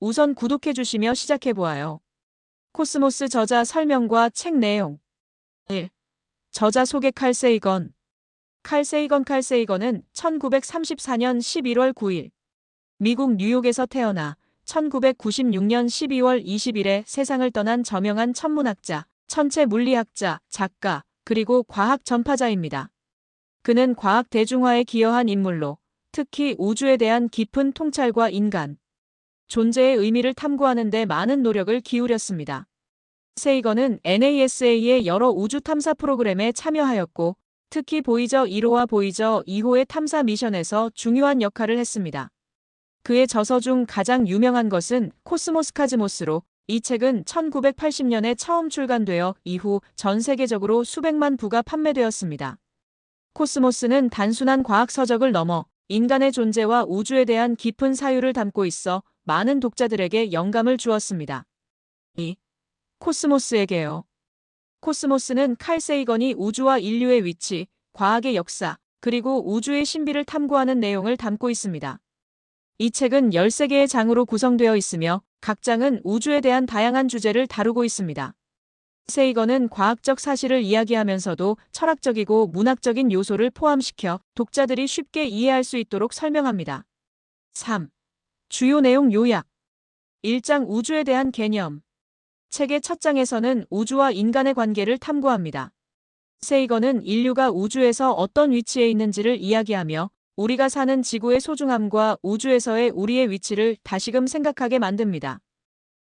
우선 구독해주시며 시작해보아요. 코스모스 저자 설명과 책 내용. 1. 저자 소개. 칼 세이건. 칼 세이건은 1934년 11월 9일 미국 뉴욕에서 태어나 1996년 12월 20일에 세상을 떠난 저명한 천문학자, 천체 물리학자, 작가, 그리고 과학 전파자입니다. 그는 과학 대중화에 기여한 인물로 특히 우주에 대한 깊은 통찰과 인간, 존재의 의미를 탐구하는 데 많은 노력을 기울였습니다. 세이건은 NASA의 여러 우주 탐사 프로그램에 참여하였고, 특히 보이저 1호와 보이저 2호의 탐사 미션에서 중요한 역할을 했습니다. 그의 저서 중 가장 유명한 것은 코스모스카즈모스로, 이 책은 1980년에 처음 출간되어 이후 전 세계적으로 수백만 부가 판매되었습니다. 코스모스는 단순한 과학 서적을 넘어 인간의 존재와 우주에 대한 깊은 사유를 담고 있어 많은 독자들에게 영감을 주었습니다. 2. 코스모스에게요. 코스모스는 칼 세이건이 우주와 인류의 위치, 과학의 역사, 그리고 우주의 신비를 탐구하는 내용을 담고 있습니다. 이 책은 13개의 장으로 구성되어 있으며 각 장은 우주에 대한 다양한 주제를 다루고 있습니다. 세이건은 과학적 사실을 이야기하면서도 철학적이고 문학적인 요소를 포함시켜 독자들이 쉽게 이해할 수 있도록 설명합니다. 3. 주요 내용 요약. 1장 우주에 대한 개념. 책의 첫 장에서는 우주와 인간의 관계를 탐구합니다. 세이건은 인류가 우주에서 어떤 위치에 있는지를 이야기하며 우리가 사는 지구의 소중함과 우주에서의 우리의 위치를 다시금 생각하게 만듭니다.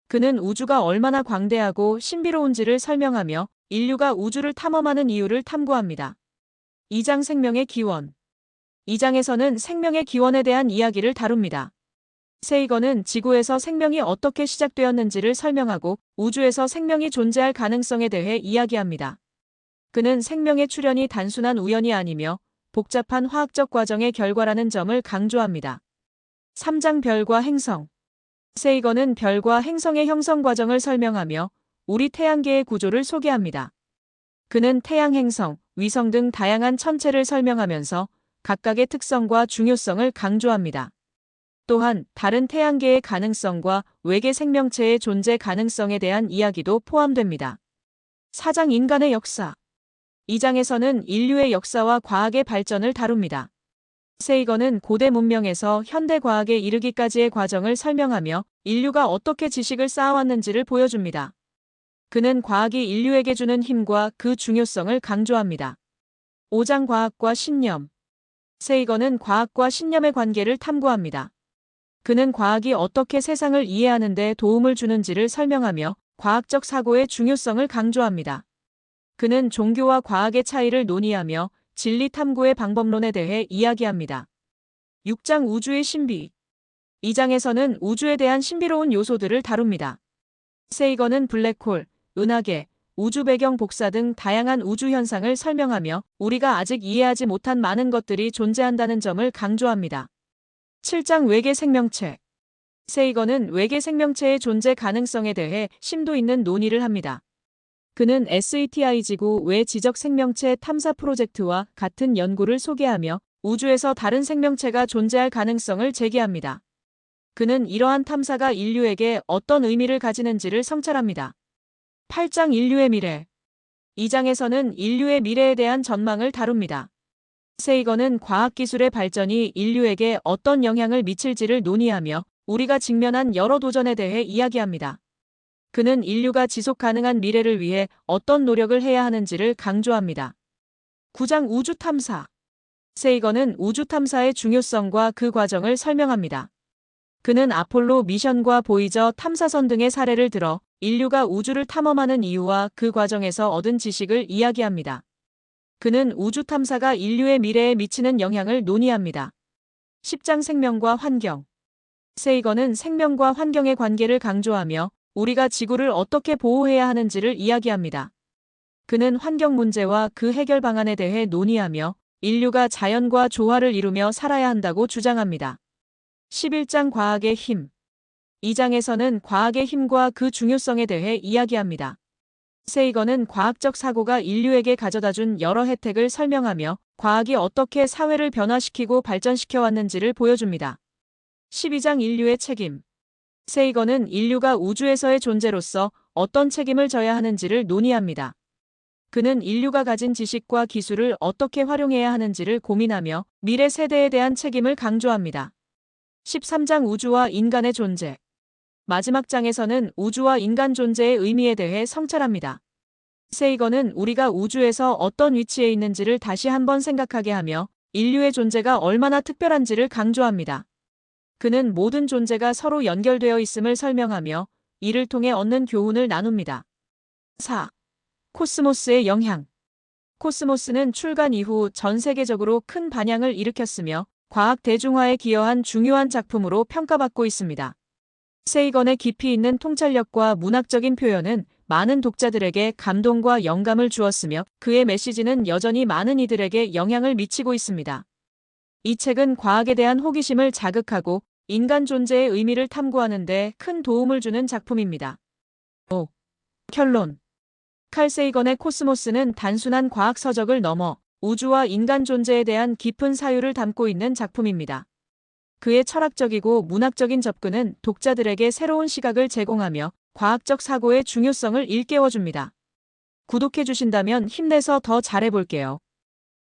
그는 우주가 얼마나 광대하고 신비로운지를 설명하며 인류가 우주를 탐험하는 이유를 탐구합니다. 2장 생명의 기원. 2장에서는 생명의 기원에 대한 이야기를 다룹니다. 세이건은 지구에서 생명이 어떻게 시작되었는지를 설명하고 우주에서 생명이 존재할 가능성에 대해 이야기합니다. 그는 생명의 출현이 단순한 우연이 아니며 복잡한 화학적 과정의 결과라는 점을 강조합니다. 3장 별과 행성. 세이건은 별과 행성의 형성 과정을 설명하며 우리 태양계의 구조를 소개합니다. 그는 태양 행성, 위성 등 다양한 천체를 설명하면서 각각의 특성과 중요성을 강조합니다. 또한 다른 태양계의 가능성과 외계 생명체의 존재 가능성에 대한 이야기도 포함됩니다. 4장 인간의 역사. 2장에서는 인류의 역사와 과학의 발전을 다룹니다. 세이건은 고대 문명에서 현대 과학에 이르기까지의 과정을 설명하며 인류가 어떻게 지식을 쌓아왔는지를 보여줍니다. 그는 과학이 인류에게 주는 힘과 그 중요성을 강조합니다. 5장 과학과 신념. 세이건은 과학과 신념의 관계를 탐구합니다. 그는 과학이 어떻게 세상을 이해하는 데 도움을 주는지를 설명하며 과학적 사고의 중요성을 강조합니다. 그는 종교와 과학의 차이를 논의하며 진리 탐구의 방법론에 대해 이야기합니다. 6장 우주의 신비. 2장에서는 우주에 대한 신비로운 요소들을 다룹니다. 세이건은 블랙홀, 은하계, 우주 배경 복사 등 다양한 우주 현상을 설명하며 우리가 아직 이해하지 못한 많은 것들이 존재한다는 점을 강조합니다. 7장 외계 생명체. 세이건은 외계 생명체의 존재 가능성에 대해 심도 있는 논의를 합니다. 그는 SETI 지구 외 지적 생명체 탐사 프로젝트와 같은 연구를 소개하며 우주에서 다른 생명체가 존재할 가능성을 제기합니다. 그는 이러한 탐사가 인류에게 어떤 의미를 가지는지를 성찰합니다. 8장 인류의 미래. 2장에서는 인류의 미래에 대한 전망을 다룹니다. 세이건은 과학기술의 발전이 인류에게 어떤 영향을 미칠지를 논의하며 우리가 직면한 여러 도전에 대해 이야기합니다. 그는 인류가 지속 가능한 미래를 위해 어떤 노력을 해야 하는지를 강조합니다. 9장 우주 탐사. 세이건은 우주 탐사의 중요성과 그 과정을 설명합니다. 그는 아폴로 미션과 보이저 탐사선 등의 사례를 들어 인류가 우주를 탐험하는 이유와 그 과정에서 얻은 지식을 이야기합니다. 그는 우주 탐사가 인류의 미래에 미치는 영향을 논의합니다. 10장 생명과 환경. 세이건은 생명과 환경의 관계를 강조하며 우리가 지구를 어떻게 보호해야 하는지를 이야기합니다. 그는 환경 문제와 그 해결 방안에 대해 논의하며 인류가 자연과 조화를 이루며 살아야 한다고 주장합니다. 11장 과학의 힘. 2장에서는 과학의 힘과 그 중요성에 대해 이야기합니다. 세이건은 과학적 사고가 인류에게 가져다준 여러 혜택을 설명하며 과학이 어떻게 사회를 변화시키고 발전시켜 왔는지를 보여줍니다. 12장 인류의 책임. 세이건은 인류가 우주에서의 존재로서 어떤 책임을 져야 하는지를 논의합니다. 그는 인류가 가진 지식과 기술을 어떻게 활용해야 하는지를 고민하며 미래 세대에 대한 책임을 강조합니다. 13장 우주와 인간의 존재. 마지막 장에서는 우주와 인간 존재의 의미에 대해 성찰합니다. 세이건은 우리가 우주에서 어떤 위치에 있는지를 다시 한번 생각하게 하며 인류의 존재가 얼마나 특별한지를 강조합니다. 그는 모든 존재가 서로 연결되어 있음을 설명하며 이를 통해 얻는 교훈을 나눕니다. 4. 코스모스의 영향. 코스모스는 출간 이후 전 세계적으로 큰 반향을 일으켰으며 과학 대중화에 기여한 중요한 작품으로 평가받고 있습니다. 세이건의 깊이 있는 통찰력과 문학적인 표현은 많은 독자들에게 감동과 영감을 주었으며 그의 메시지는 여전히 많은 이들에게 영향을 미치고 있습니다. 이 책은 과학에 대한 호기심을 자극하고 인간 존재의 의미를 탐구하는 데 큰 도움을 주는 작품입니다. 5. 결론. 칼 세이건의 코스모스는 단순한 과학 서적을 넘어 우주와 인간 존재에 대한 깊은 사유를 담고 있는 작품입니다. 그의 철학적이고 문학적인 접근은 독자들에게 새로운 시각을 제공하며 과학적 사고의 중요성을 일깨워줍니다. 구독해 주신다면 힘내서 더 잘해볼게요.